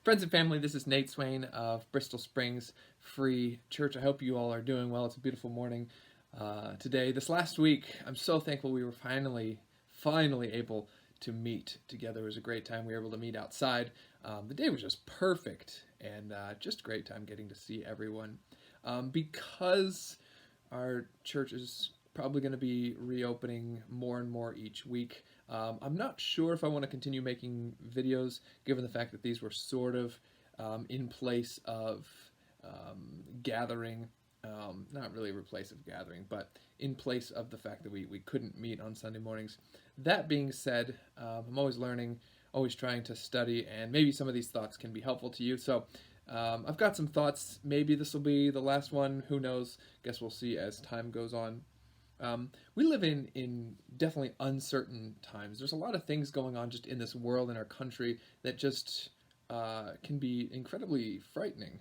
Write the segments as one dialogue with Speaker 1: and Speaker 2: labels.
Speaker 1: Friends and family, this is Nate Swain of Bristol Springs Free Church. I hope you all are doing well. It's a beautiful morning today. This last week, I'm so thankful we were finally able to meet together. It was a great time. We were able to meet outside. The day was just perfect and just a great time getting to see everyone. Because our church is probably going to be reopening more and more each week. I'm not sure if I want to continue making videos, given the fact that these were sort of in place of gathering, not really a replace of gathering, but in place of the fact that we couldn't meet on Sunday mornings. That being said, I'm always learning, always trying to study, and maybe some of these thoughts can be helpful to you. So I've got some thoughts. Maybe this will be the last one. Who knows? Guess we'll see as time goes on. We live in definitely uncertain times. There's a lot of things going on just in this world, in our country, that just can be incredibly frightening.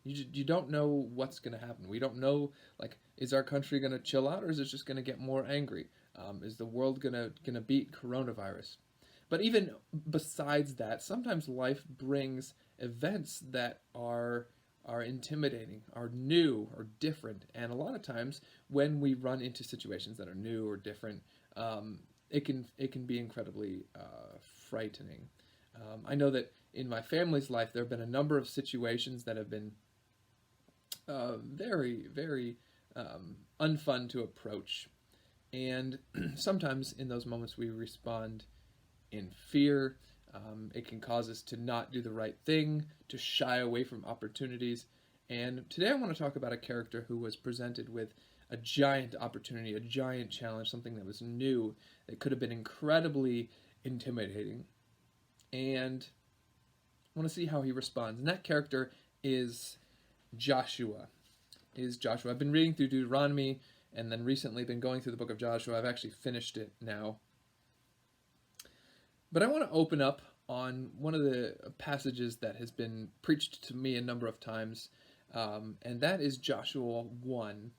Speaker 1: You don't know what's going to happen. We don't know, like, is our country going to chill out, or is it just going to get more angry? Is the world gonna beat coronavirus? But even besides that, sometimes life brings events that are intimidating, are new or different, and a lot of times when we run into situations that are new or different, it can be incredibly frightening. I know that in my family's life, there have been a number of situations that have been very unfun to approach, and sometimes in those moments we respond in fear. It can cause us to not do the right thing, to shy away from opportunities. And today I want to talk about a character who was presented with a giant opportunity, a giant challenge, something that was new, that could have been incredibly intimidating. And I want to see how he responds. And that character is Joshua. I've been reading through Deuteronomy and then recently been going through the book of Joshua. I've actually finished it now. But I want to open up on one of the passages that has been preached to me a number of times, and that is Joshua 1.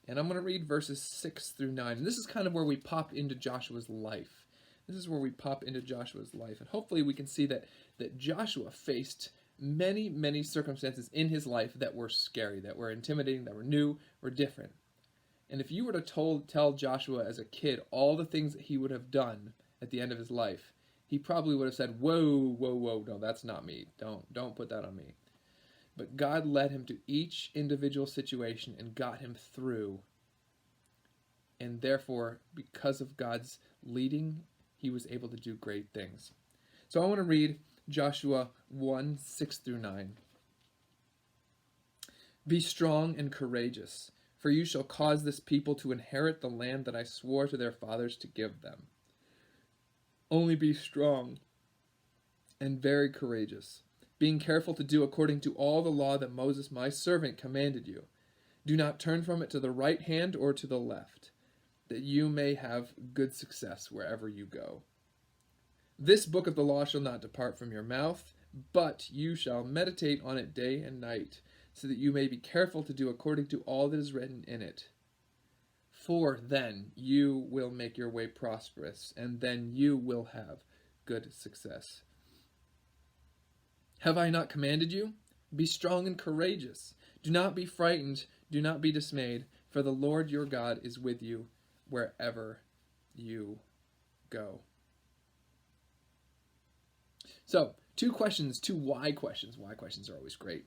Speaker 1: And I'm going to read verses 6 through 9. And this is kind of where we pop into Joshua's life. And hopefully we can see that Joshua faced many circumstances in his life that were scary, that were intimidating, that were new, or different. And if you were to tell Joshua as a kid all the things that he would have done at the end of his life, he probably would have said, whoa, no, that's not me. Don't put that on me. But God led him to each individual situation and got him through. And therefore, because of God's leading, he was able to do great things. So I want to read Joshua 1, 6 through 9. Be strong and courageous, for you shall cause this people to inherit the land that I swore to their fathers to give them. Only be strong and very courageous, being careful to do according to all the law that Moses my servant commanded you. Do not turn from it to the right hand or to the left, that you may have good success wherever you go. This book of the law shall not depart from your mouth, but you shall meditate on it day and night, so that you may be careful to do according to all that is written in it. For then you will make your way prosperous, and then you will have good success. Have I not commanded you? Be strong and courageous. Do not be frightened, do not be dismayed, for the Lord your God is with you wherever you go. So, two why questions. Why questions are always great.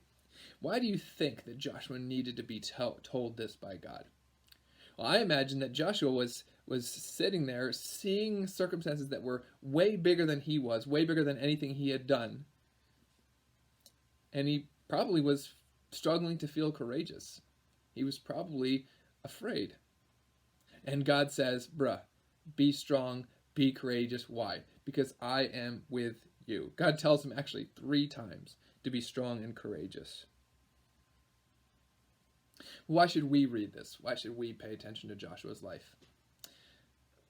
Speaker 1: Why do you think that Joshua needed to be told this by God? Well, I imagine that Joshua was sitting there seeing circumstances that were way bigger than he was, way bigger than anything he had done. And he probably was struggling to feel courageous. He was probably afraid. And God says, be strong, be courageous. Why? Because I am with you. God tells him actually 3 times to be strong and courageous. Why should we read this? Why should we pay attention to Joshua's life?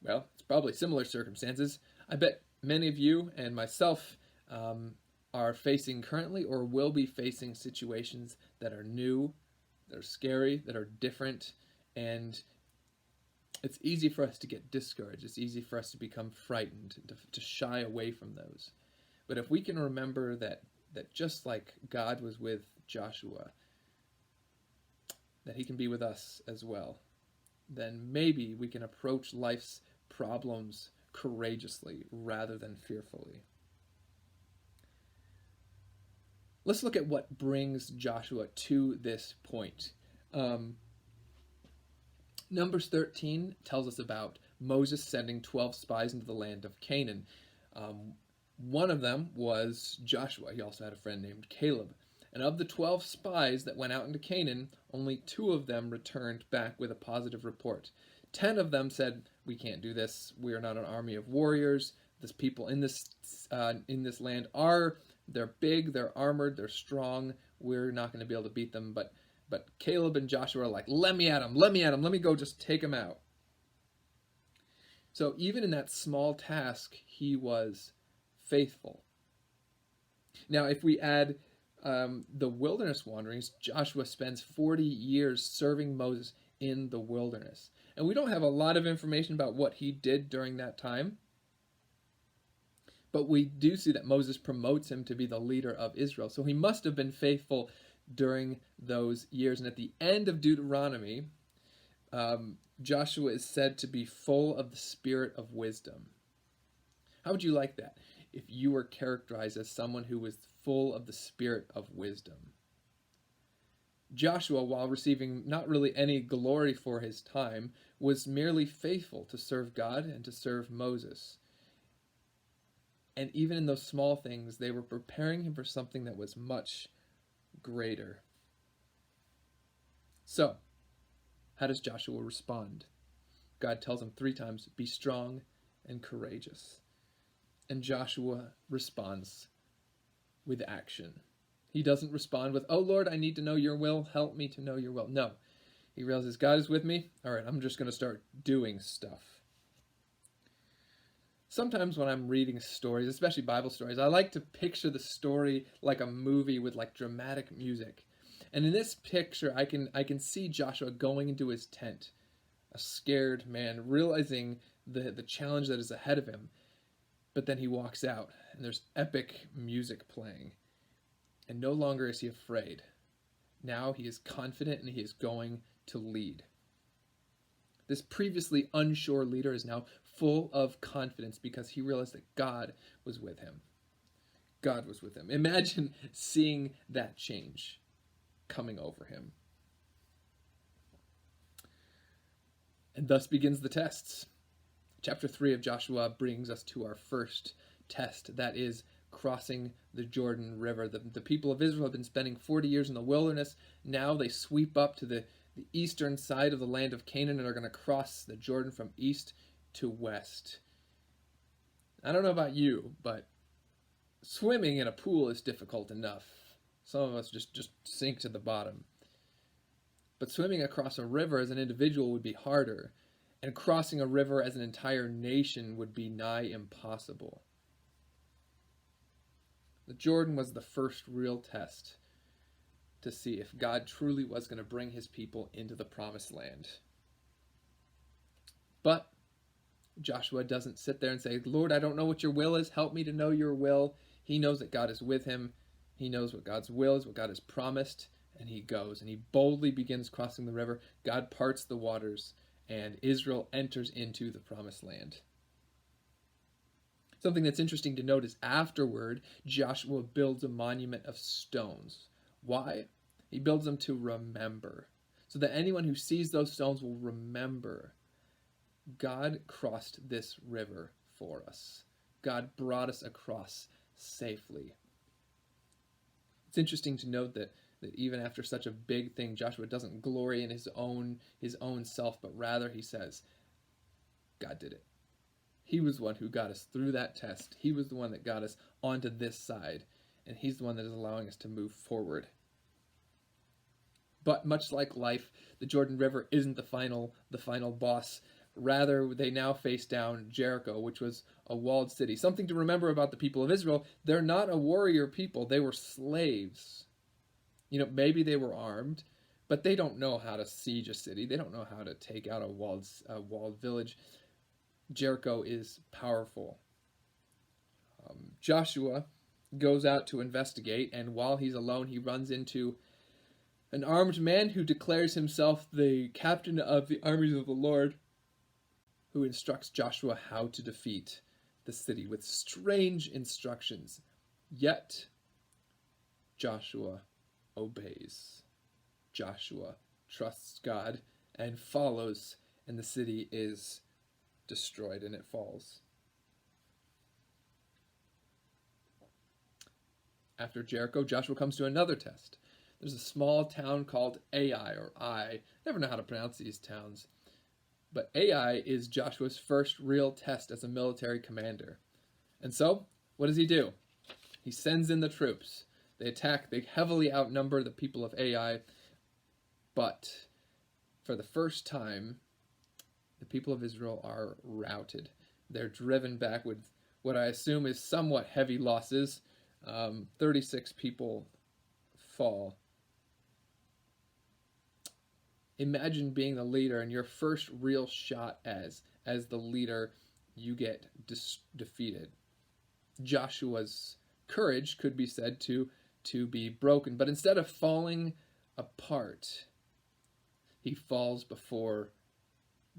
Speaker 1: Well, it's probably similar circumstances. I bet many of you and myself are facing currently or will be facing situations that are new, that are scary, that are different, and it's easy for us to get discouraged. It's easy for us to become frightened, to shy away from those. But if we can remember that that just like God was with Joshua, that he can be with us as well, then maybe we can approach life's problems courageously rather than fearfully. Let's look at what brings Joshua to this point. Numbers 13 tells us about Moses sending 12 spies into the land of Canaan. One of them was Joshua. He also had a friend named Caleb. And of the 12 spies that went out into Canaan, only 2 of them returned back with a positive report. 10 of them said, "We can't do this. We are not an army of warriors. This people in this land they're big, they're armored, they're strong. We're not going to be able to beat them." But Caleb and Joshua are like, "Let me at him. Let me go just take him out." So even in that small task, he was faithful. Now, if we add the wilderness wanderings, Joshua spends 40 years serving Moses in the wilderness. And we don't have a lot of information about what he did during that time, but we do see that Moses promotes him to be the leader of Israel. So he must have been faithful during those years. And at the end of Deuteronomy, Joshua is said to be full of the spirit of wisdom. How would you like that if you were characterized as someone who was full of the spirit of wisdom? Joshua, while receiving not really any glory for his time, was merely faithful to serve God and to serve Moses. And even in those small things, they were preparing him for something that was much greater. So, how does Joshua respond? God tells him 3 times, "Be strong and courageous." And Joshua responds with action. He doesn't respond with, "Oh Lord, I need to know your will. Help me to know your will." No. He realizes God is with me. All right, I'm just going to start doing stuff. Sometimes when I'm reading stories, especially Bible stories, I like to picture the story like a movie with like dramatic music. And in this picture, I can see Joshua going into his tent, a scared man, realizing the challenge that is ahead of him. But then he walks out, and there's epic music playing. And no longer is he afraid. Now he is confident, and he is going to lead. This previously unsure leader is now full of confidence because he realized that God was with him. God was with him. Imagine seeing that change coming over him. And thus begins the tests. Chapter 3 of Joshua brings us to our first test, that is crossing the Jordan River. The people of Israel have been spending 40 years in the wilderness. Now they sweep up to the eastern side of the land of Canaan and are going to cross the Jordan from east to west. I don't know about you, but swimming in a pool is difficult enough. Some of us just sink to the bottom. But swimming across a river as an individual would be harder, and crossing a river as an entire nation would be nigh impossible. The Jordan was the first real test to see if God truly was going to bring his people into the promised land. But Joshua doesn't sit there and say, "Lord, I don't know what your will is. Help me to know your will." He knows that God is with him. He knows what God's will is, what God has promised, and he goes. And he boldly begins crossing the river. God parts the waters, and Israel enters into the promised land. Something that's interesting to note is afterward, Joshua builds a monument of stones. Why? He builds them to remember, so that anyone who sees those stones will remember God crossed this river for us. God brought us across safely. It's interesting to note that even after such a big thing, Joshua doesn't glory in his own self, but rather he says, God did it. He was the one who got us through that test. He was the one that got us onto this side, and he's the one that is allowing us to move forward. But much like life, the Jordan River isn't the final boss. Rather, they now face down Jericho, which was a walled city. Something to remember about the people of Israel: they're not a warrior people. They were slaves. Maybe they were armed, but they don't know how to siege a city. They don't know how to take out a walled village. Jericho is powerful. Joshua goes out to investigate, and while he's alone, he runs into an armed man who declares himself the captain of the armies of the Lord, who instructs Joshua how to defeat the city with strange instructions. Yet, Joshua obeys. Joshua trusts God and follows, and the city is destroyed and it falls. After Jericho, Joshua comes to another test. There's a small town called Ai, or I. Never know how to pronounce these towns. But Ai is Joshua's first real test as a military commander. And so, what does he do? He sends in the troops. They attack. They heavily outnumber the people of Ai. But for the first time, the people of Israel are routed. They're driven back with what I assume is somewhat heavy losses. 36 people fall. Imagine being the leader, and your first real shot as the leader, you get defeated. Joshua's courage could be said to be broken, but instead of falling apart, he falls before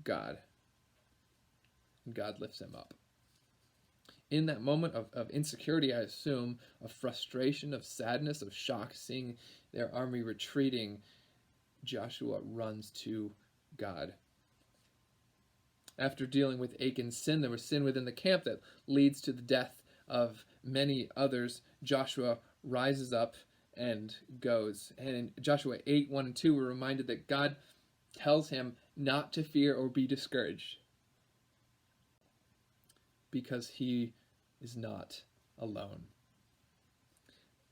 Speaker 1: God, and God lifts him up. In that moment of insecurity, I assume, of frustration, of sadness, of shock, seeing their army retreating, Joshua runs to God. After dealing with Achan's sin, there was sin within the camp that leads to the death of many others. Joshua rises up and goes. And in Joshua 8, 1 and 2, we're reminded that God tells him not to fear or be discouraged, because he is not alone.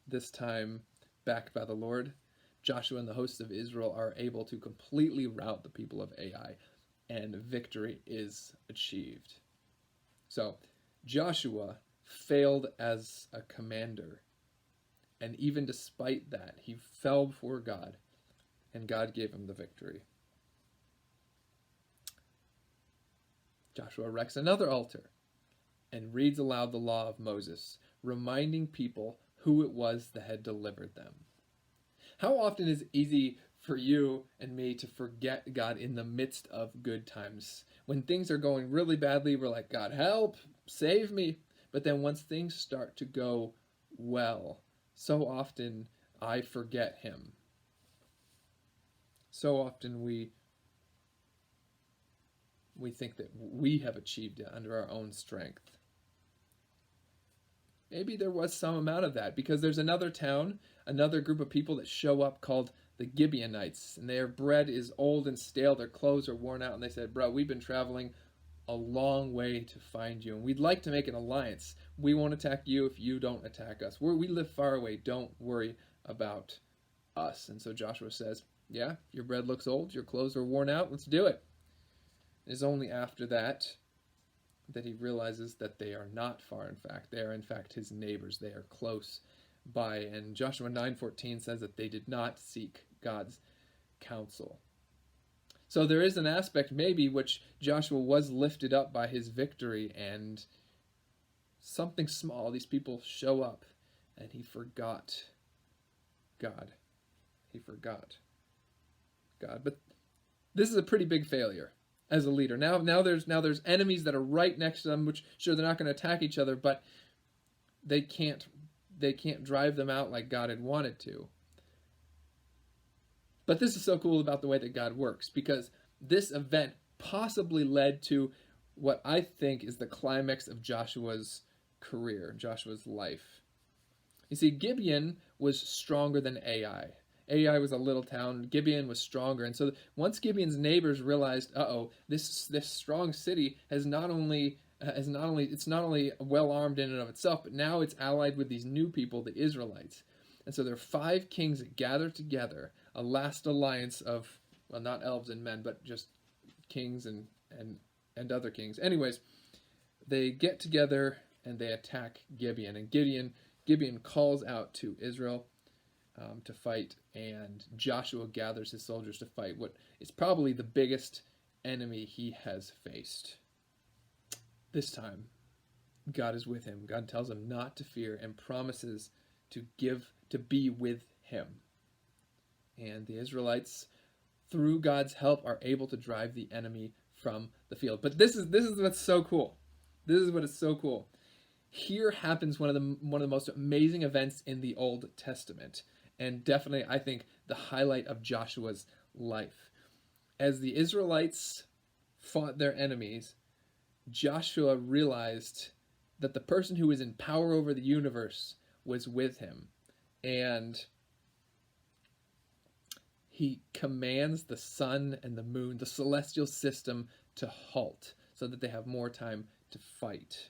Speaker 1: This time, backed by the Lord, Joshua and the hosts of Israel are able to completely rout the people of Ai, and victory is achieved. So, Joshua failed as a commander, and even despite that, he fell before God, and God gave him the victory. Joshua erects another altar and reads aloud the law of Moses, reminding people who it was that had delivered them. How often is it easy for you and me to forget God in the midst of good times? When things are going really badly, we're like, God, help, save me. But then once things start to go well, so often I forget him. So often we think that we have achieved it under our own strength. Maybe there was some amount of that, because there's another town, another group of people that show up called the Gibeonites, and their bread is old and stale, their clothes are worn out, and they said, bro, we've been traveling a long way to find you, and we'd like to make an alliance. We won't attack you if you don't attack us. We live far away. Don't worry about us. And so Joshua says, yeah, your bread looks old, your clothes are worn out, let's do it. It's only after that he realizes that they are not far. In fact, they are in fact his neighbors. They are close by. And Joshua 9:14 says that they did not seek God's counsel. So there is an aspect maybe which Joshua was lifted up by his victory, and something small, these people show up, and he forgot God. He forgot God. But this is a pretty big failure as a leader. Now there's enemies that are right next to them, which sure they're not going to attack each other, but they can't drive them out like God had wanted to. But this is so cool about the way that God works, because this event possibly led to what I think is the climax of Joshua's career, Joshua's life. You see, Gibeon was stronger than Ai. Ai was a little town. Gibeon was stronger. And so once Gibeon's neighbors realized, this strong city it's not only well armed in and of itself, but now it's allied with these new people, the Israelites. And so there are 5 kings that gather together, a last alliance of, well, not elves and men, but just kings and other kings. Anyways, they get together and they attack Gibeon. And Gibeon calls out to Israel to fight, and Joshua gathers his soldiers to fight what is probably the biggest enemy he has faced. This time, God is with him. God tells him not to fear and promises to be with him. And the Israelites, through God's help, are able to drive the enemy from the field. But this is what's so cool. This is what is so cool. Here happens one of the most amazing events in the Old Testament, and definitely, I think, the highlight of Joshua's life. As the Israelites fought their enemies, Joshua realized that the person who was in power over the universe was with him, and he commands the sun and the moon, the celestial system, to halt so that they have more time to fight.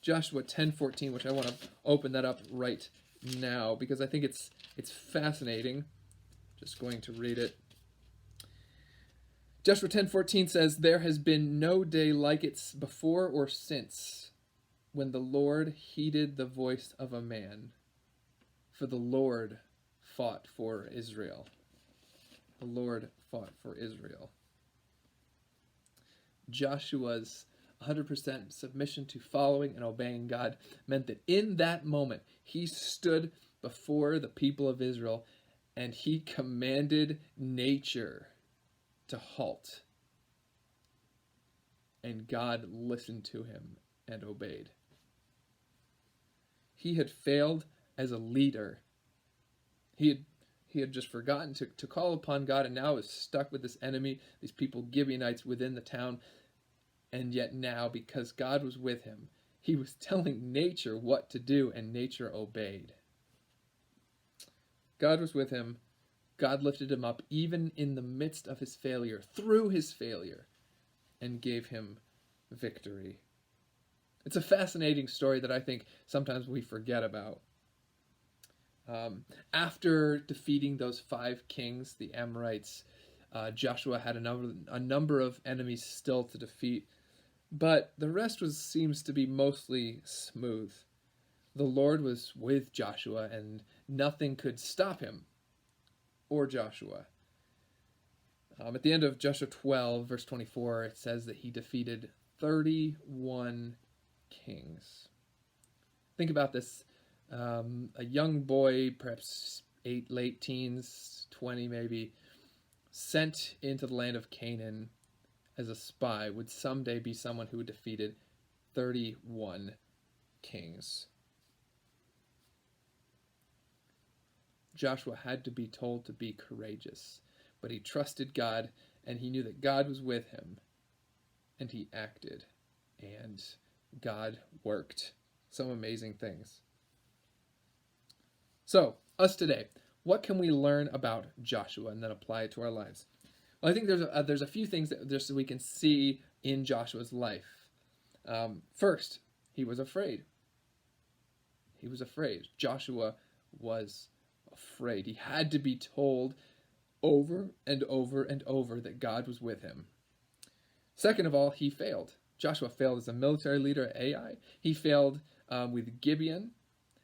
Speaker 1: Joshua 10:14, which I want to open that up right now because I think it's fascinating. Just going to read it. Joshua 10:14 says, "There has been no day like it before or since, when the Lord heeded the voice of a man, for the Lord fought for Israel." The Lord fought for Israel. Joshua's 100% submission to following and obeying God meant that in that moment, he stood before the people of Israel and he commanded nature to halt. And God listened to him and obeyed. He had failed as a leader. He had just forgotten to call upon God, and now is stuck with this enemy, these people, Gibeonites, within the town. And yet now, because God was with him, he was telling nature what to do, and nature obeyed. God was with him. God lifted him up even in the midst of his failure, through his failure, and gave him victory. It's a fascinating story that I think sometimes we forget about. After defeating those 5 kings, the Amorites, Joshua had a number of enemies still to defeat, but the rest seems to be mostly smooth. The Lord was with Joshua, and nothing could stop him or Joshua. At the end of Joshua 12, verse 24, it says that he defeated 31 kings. Think about this. A young boy, perhaps late teens, 20 maybe, sent into the land of Canaan as a spy would someday be someone who defeated 31 kings. Joshua had to be told to be courageous, but he trusted God, and he knew that God was with him, and he acted, and God worked some amazing things. So, us today, what can we learn about Joshua and then apply it to our lives? Well, I think there's a few things that just we can see in Joshua's life. First, he was afraid. He was afraid. Joshua was afraid. He had to be told over and over and over that God was with him. Second of all, he failed. Joshua failed as a military leader at Ai. He failed with Gibeon,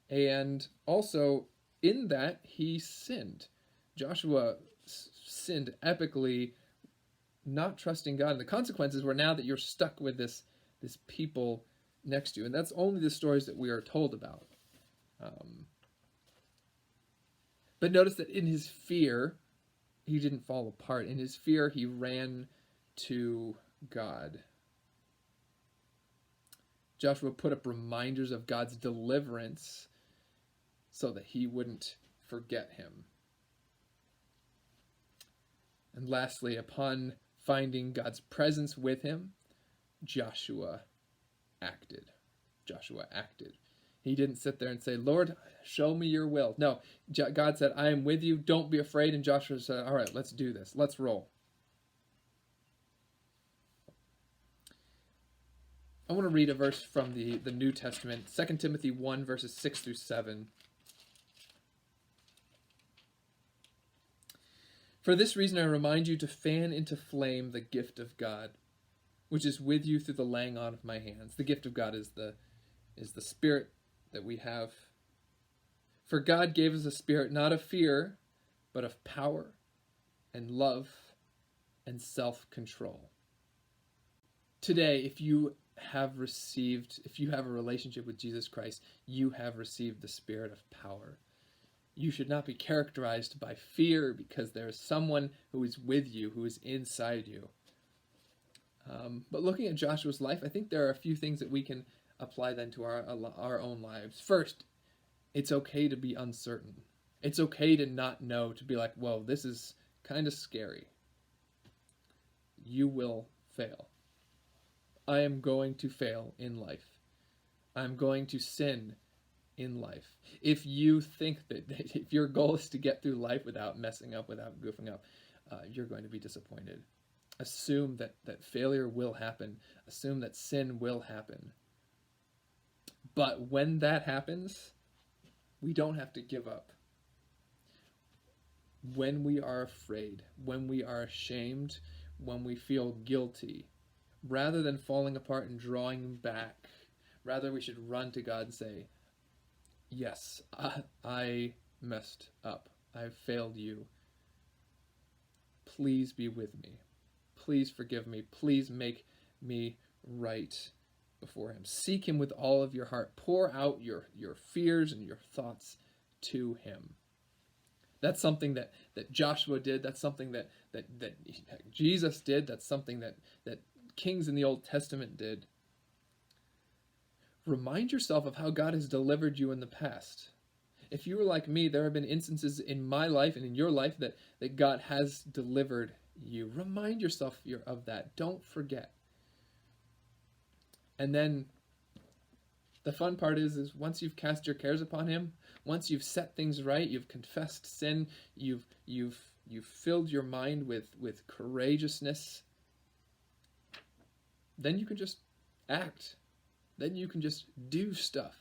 Speaker 1: and also in that he sinned. Joshua sinned epically, not trusting God. And the consequences were now that you're stuck with this people next to you. And that's only the stories that we are told about. But notice that in his fear, he didn't fall apart. In his fear, he ran to God. Joshua put up reminders of God's deliverance so that he wouldn't forget him. And lastly, upon finding God's presence with him, Joshua acted. Joshua acted. He didn't sit there and say, "Lord, show me your will." No, God said, "I am with you. Don't be afraid." And Joshua said, "All right, let's do this. Let's roll." I want to read a verse from the New Testament, 2 Timothy 1, verses 6 through 7. "For this reason I remind you to fan into flame the gift of God, which is with you through the laying on of my hands." The gift of God is the spirit that we have. "For God gave us a spirit not of fear, but of power and love and self-control." Today, if you have received, if you have a relationship with Jesus Christ, you have received the spirit of power. You should not be characterized by fear because there is someone who is with you, who is inside you. But looking at Joshua's life, I think there are a few things that we can apply then to our own lives. First, it's okay to be uncertain. It's okay to not know, to be like, whoa, this is kind of scary. You will fail. I am going to fail in life. I'm going to sin in life. If you think that if your goal is to get through life without messing up, without goofing up, you're going to be disappointed. Assume that failure will happen. Assume that sin will happen. But when that happens, we don't have to give up. When we are afraid, when we are ashamed, when we feel guilty, rather than falling apart and drawing back, rather we should run to God and say, yes, I messed up. I've failed you. Please be with me. Please forgive me. Please make me right before him. Seek him with all of your heart. Pour out your fears and your thoughts to him. That's something that Joshua did. That's something that Jesus did. That's something that kings in the Old Testament did. Remind yourself of how God has delivered you in the past. If you were like me, there have been instances in my life and in your life that God has delivered you. Remind yourself of that. Don't forget. And then the fun part is once you've cast your cares upon him, once you've set things right, you've confessed sin, you've filled your mind with courageousness, then you can just act. Then you can just do stuff,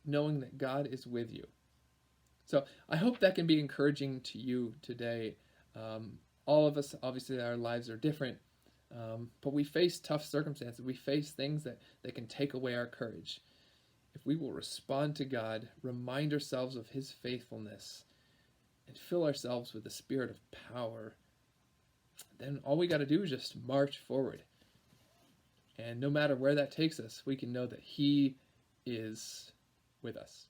Speaker 1: knowing that God is with you. So I hope that can be encouraging to you today. All of us, obviously, our lives are different, but we face tough circumstances. We face things that can take away our courage. If we will respond to God, remind ourselves of his faithfulness, and fill ourselves with the spirit of power, then all we got to do is just march forward. And no matter where that takes us, we can know that he is with us.